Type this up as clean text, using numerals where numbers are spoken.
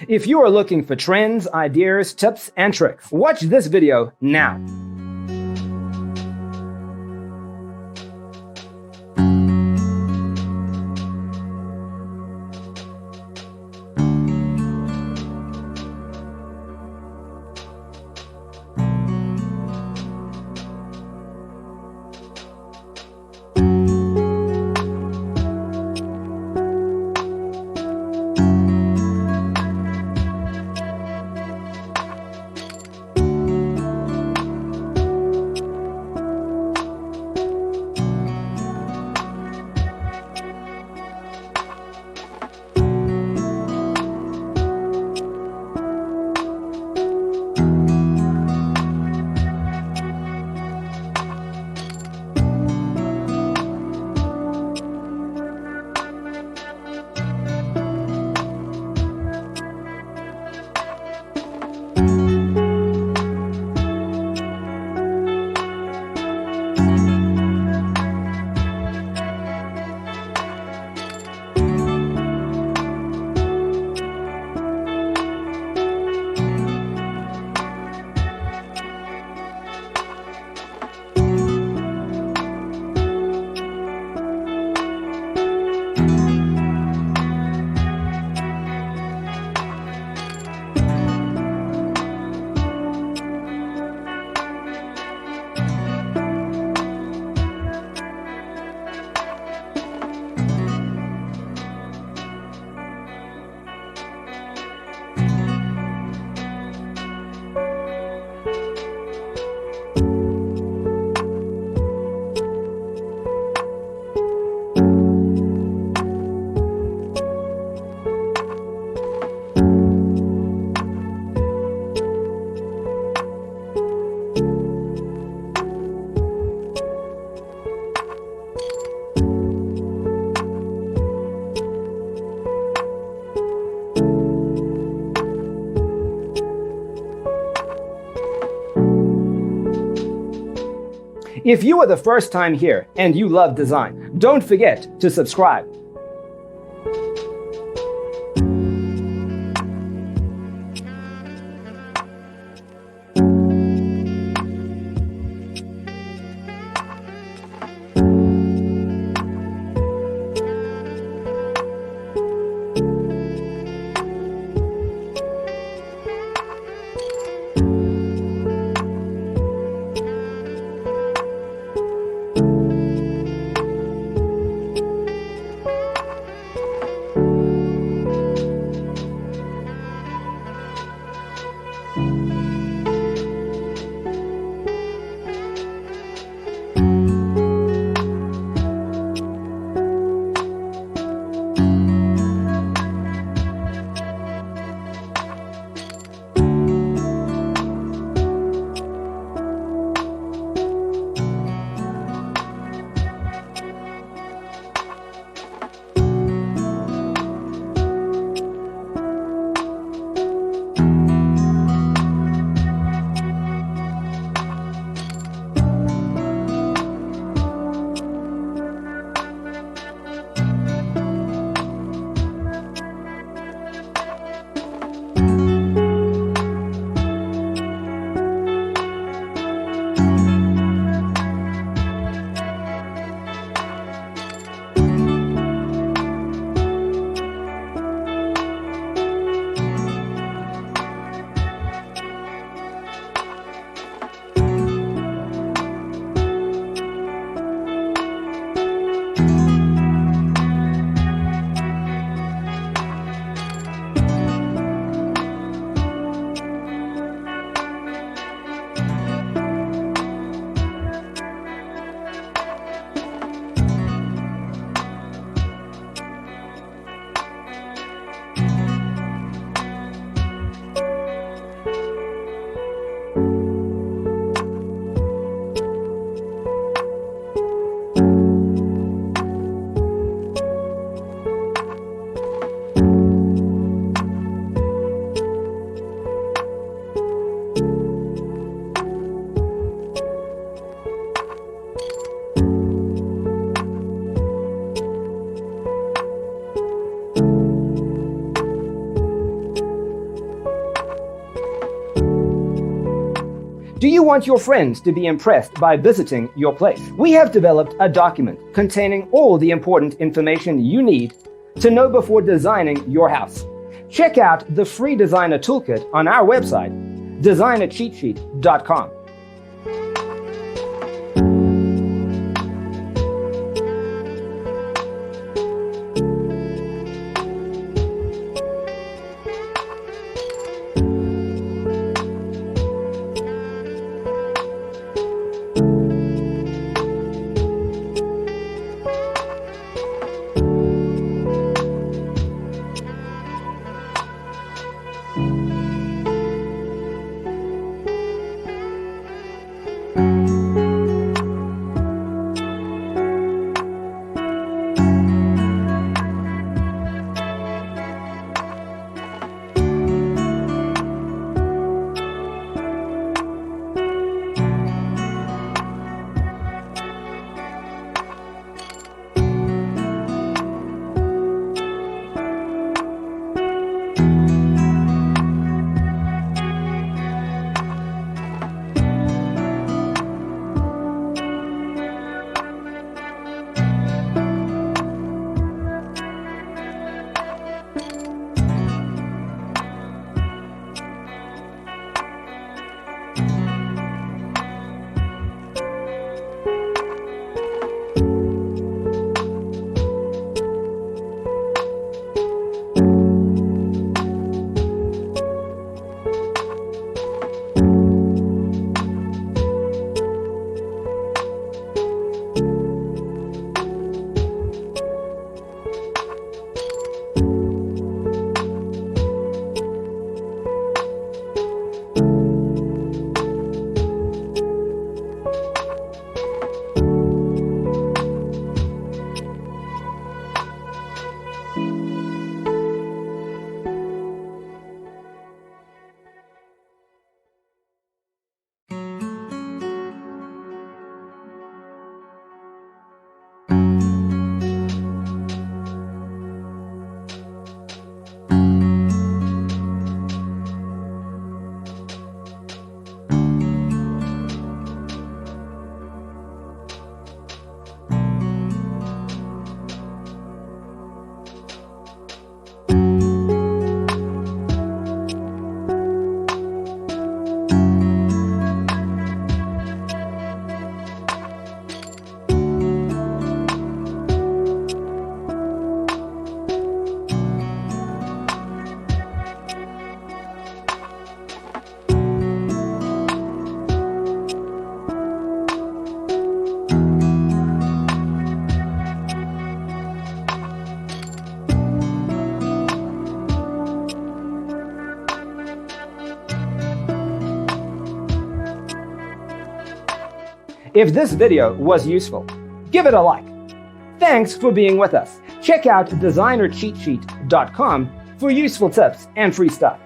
If you are looking for trends, ideas, tips, and tricks, watch this video now. If you are the first time here and you love design, don't forget to subscribe. Do you want your friends to be impressed by visiting your place? We have developed a document containing all the important information you need to know before designing your house. Check out the free designer toolkit on our website, designercheatsheet.com. If this video was useful, give it a like. Thanks for being with us. Check out designercheatsheet.com for useful tips and free stuff.